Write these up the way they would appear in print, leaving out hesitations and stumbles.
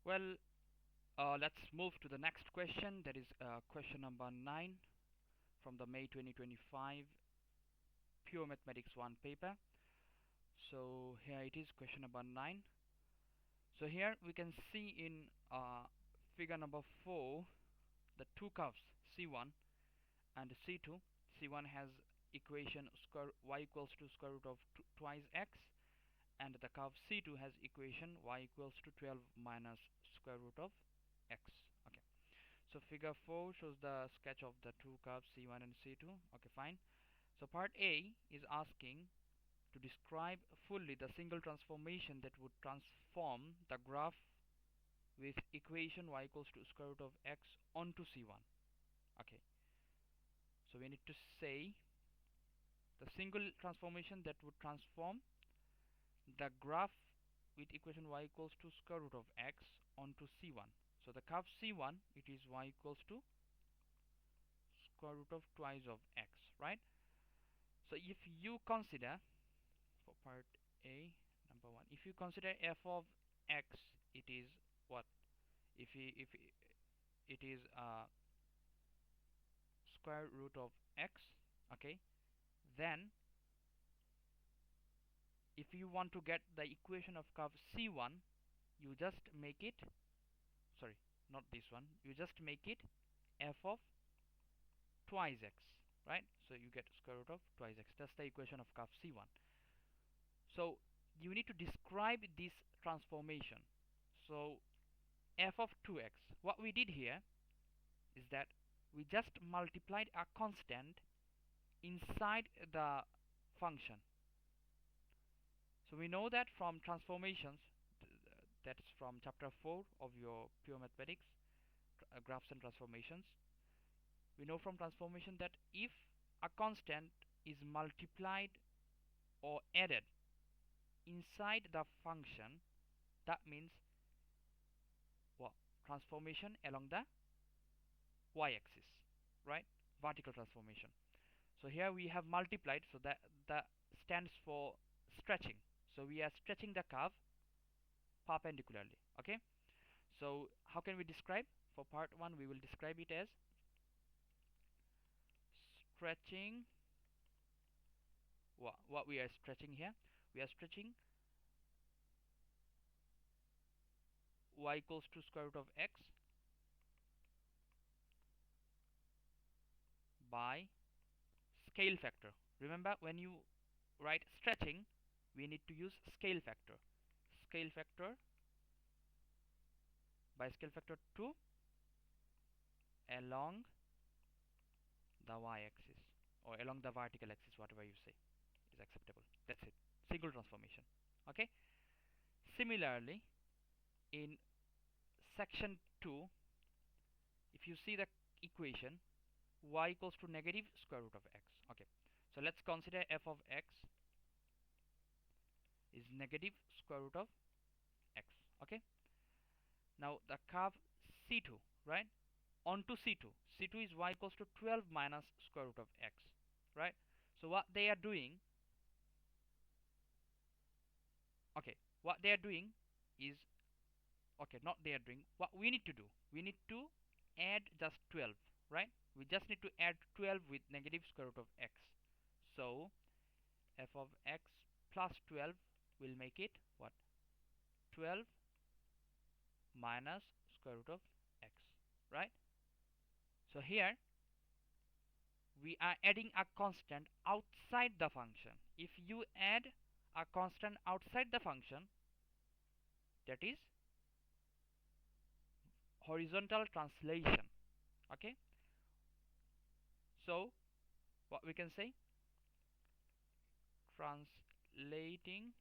Well, let's move to the next question. That is question number 9 from the May 2025 Pure Mathematics 1 paper. So here it is, question number 9. So here we can see in figure number 4 the two curves C1 and C2. C1 has equation y equals to square root of twice x, and the curve C2 has equation y equals to 12 minus square root of x. Okay, so figure 4 shows the sketch of the two curves C1 and C2. Okay, fine. So part A is asking to describe fully the single transformation that would transform the graph with equation y equals to square root of x onto C1. Okay, so we need to say the single transformation that would transform the graph with equation y equals to square root of x onto C1. So the curve C1, it is y equals to square root of twice of x, right? So if you consider, for part A, number 1, if you consider f of x, it is what? If it is square root of x, okay, then if you want to get the equation of curve C1, you just make it, sorry, not this one, you just make it f of twice x, right? So you get square root of twice x. That's the equation of curve C1. So you need to describe this transformation. So f of 2x, what we did here is that we just multiplied a constant inside the function. So we know that from transformations, that's from chapter 4 of your pure mathematics, graphs and transformations. We know from transformation that if a constant is multiplied or added inside the function, that means what? Transformation along the y-axis, right? Vertical transformation. So here we have multiplied, so that stands for stretching. So we are stretching the curve perpendicularly. Okay, so how can we describe? For part 1 we will describe it as stretching. What we are stretching here, we are stretching y equals to square root of x by scale factor. Remember, when you write stretching, we need to use scale factor. Scale factor by scale factor 2 along the y-axis, or along the vertical axis, whatever you say is acceptable. That's it. Single transformation. Okay. Similarly, in section 2, if you see the equation y equals to negative square root of x. Okay, so let's consider f of x is negative square root of x. Okay, now the curve C2, right, onto C2. C2 is y equals to 12 minus square root of x, right? So what they are doing, okay, what they are doing is, okay, not they are doing, what we need to do, we need to add just 12, right? We just need to add 12 with negative square root of x. So f of x plus 12 will make it what? 12 minus square root of x, right? So here we are adding a constant outside the function. If you add a constant outside the function, that is horizontal translation. Okay, so what we can say, translating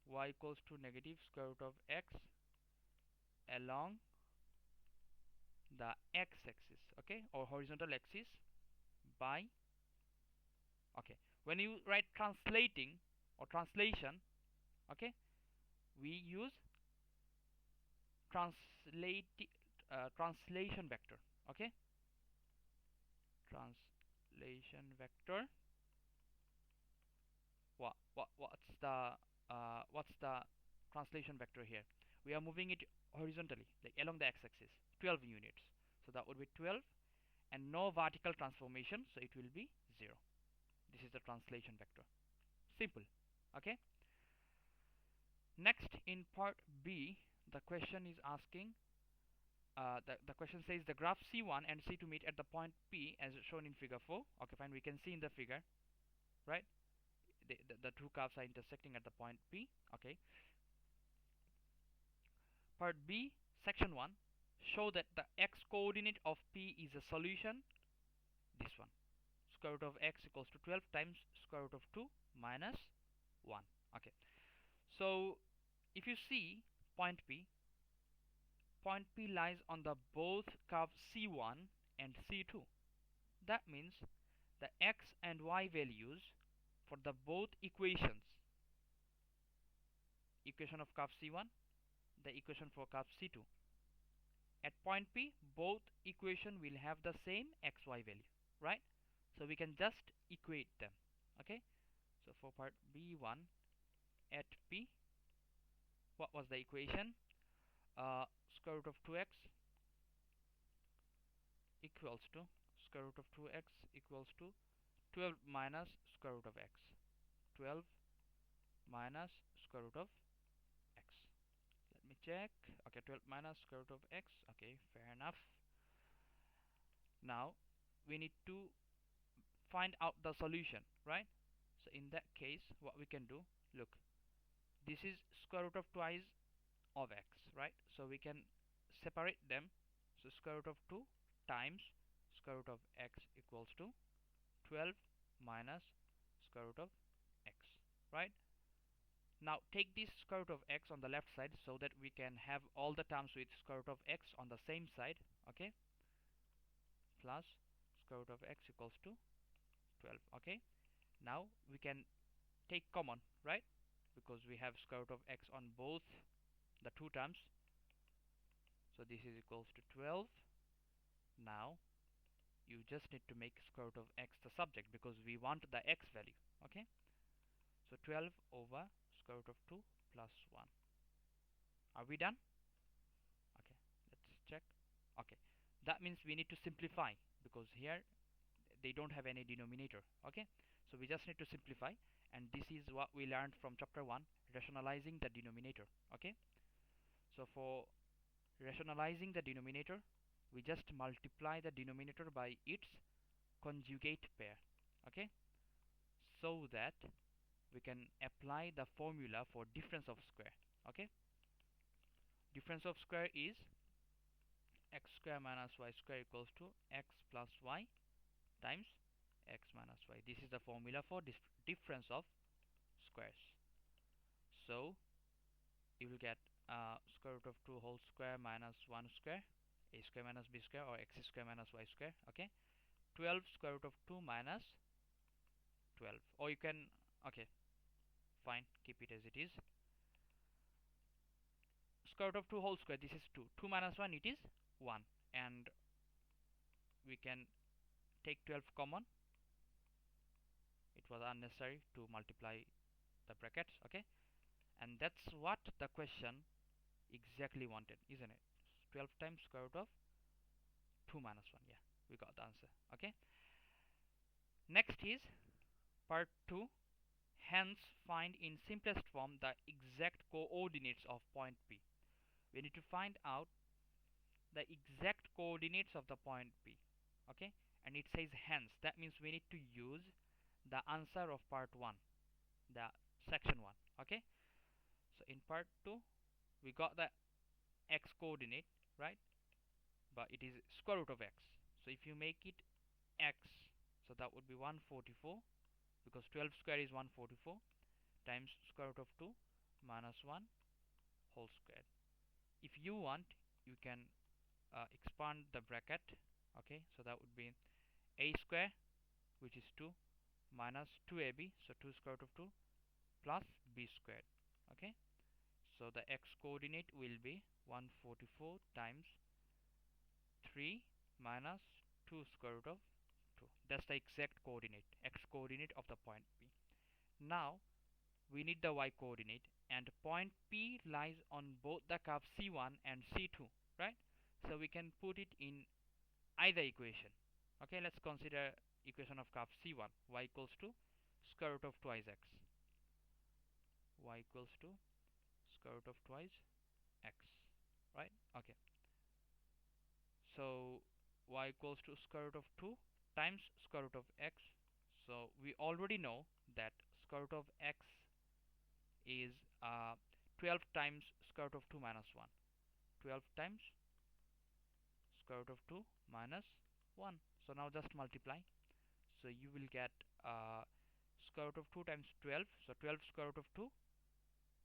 y equals to negative square root of x along the x-axis, okay, or horizontal axis by, okay, when you write translating or translation, okay, we use translation vector. Okay, translation vector. What's the translation vector here. We are moving it horizontally, like along the x-axis, 12 units. So that would be 12, and no vertical transformation, so it will be 0. This is the translation vector. Simple. Okay. Next, in part B, the question is asking, the question says the graph C1 and C2 meet at the point P as shown in figure 4. Okay, fine, we can see in the figure, right? The two curves are intersecting at the point P. Okay. Part B, section 1, show that the x coordinate of P is a solution, this one, square root of x equals to 12 times square root of 2 minus 1. Okay. So if you see point P lies on the both curves C1 and C2. That means the x and y values for the both equation of curve C1, the equation for curve C2, at point P both equation will have the same xy value, right? So we can just equate them. Okay, so for part B1 at P, what was the equation? Square root of 2x equals to square root of 2x equals to 12 minus square root of x. 12 minus square root of x. Let me check. Okay, 12 minus square root of x. Okay, fair enough. Now we need to find out the solution, right? So in that case, what we can do, look, this is square root of twice of x, right? So we can separate them. So square root of 2 times square root of x equals to 12 minus square root of x, right? Now take this square root of x on the left side so that we can have all the terms with square root of x on the same side. Okay, plus square root of x equals to 12. Okay, now we can take common, right? Because we have square root of x on both the two terms. So this is equals to 12. Now you just need to make square root of x the subject because we want the x value. Okay, so 12 over square root of 2 plus 1. Are we done? Okay, let's check. Okay, that means we need to simplify because here they don't have any denominator. Okay, so we just need to simplify, and this is what we learned from chapter 1, rationalizing the denominator. Okay, so for rationalizing the denominator, we just multiply the denominator by its conjugate pair. Okay, so that we can apply the formula for difference of square. Okay, difference of square is x square minus y square equals to x plus y times x minus y. This is the formula for difference of squares. So you will get square root of 2 whole square minus 1 square, a square minus b square, or x square minus y square. Okay, 12 square root of 2 minus 12, or you can, okay, fine, keep it as it is. Square root of 2 whole square, this is 2. 2 minus 1, it is 1. And we can take 12 common. It was unnecessary to multiply the brackets. Okay, and that's what the question exactly wanted, isn't it? 12 times square root of 2 minus 1. Yeah, we got the answer. Okay, next is part 2. Hence find in simplest form the exact coordinates of point P. We need to find out the exact coordinates of the point P. Okay, and it says hence, that means we need to use the answer of part 1, the section 1. Okay, so in part 2 we got the x coordinate, right? But it is square root of x. So if you make it x, so that would be 144, because 12 square is 144, times square root of 2 minus 1 whole square. If you want, you can expand the bracket. Okay, so that would be a square, which is 2, minus 2ab, so 2 square root of 2 plus b squared. Okay, so the x coordinate will be 144 times 3 minus 2 square root of 2. That's the exact coordinate, x coordinate of the point P. Now we need the y coordinate, and point P lies on both the curve C1 and C2, right? So we can put it in either equation. Okay, let's consider equation of curve C1, y equals to square root of twice x, y equals to square root of twice x, right? Okay, so y equals to square root of 2 times square root of x. So we already know that square root of x is 12 times square root of 2 minus 1. 12 times square root of 2 minus 1. So now just multiply. So you will get square root of 2 times 12. So 12 square root of 2,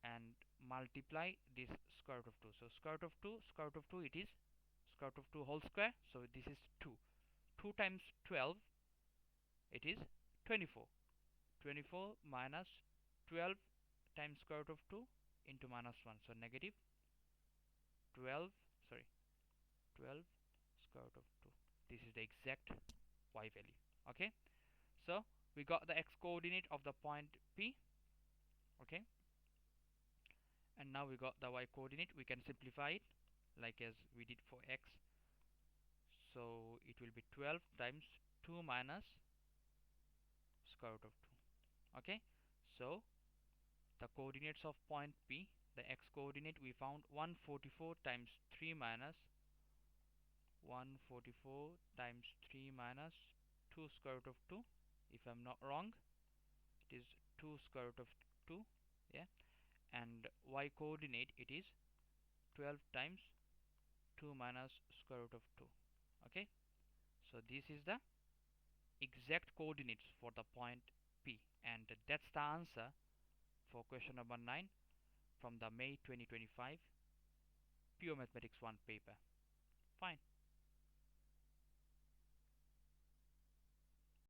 and multiply this square root of 2. So square root of 2, square root of 2, it is square root of 2 whole square. So this is 2. 2 times 12, it is 24. 24 minus 12 times square root of 2 into minus 1. So negative 12, sorry, 12 square root of 2. This is the exact y value. Okay, so we got the x coordinate of the point P. Okay, and now we got the y coordinate. We can simplify it like as we did for x. So it will be 12 times 2 minus square root of 2. Okay, so the coordinates of point P, the x coordinate, we found 144 times 3 minus 144 times 3 minus 2 square root of 2. If I'm not wrong, it is 2 square root of 2. Yeah, and y coordinate, it is 12 times 2 minus square root of 2. Okay, so this is the exact coordinates for the point P, and that's the answer for question number 9 from the May 2025 Pure Mathematics 1 paper. Fine.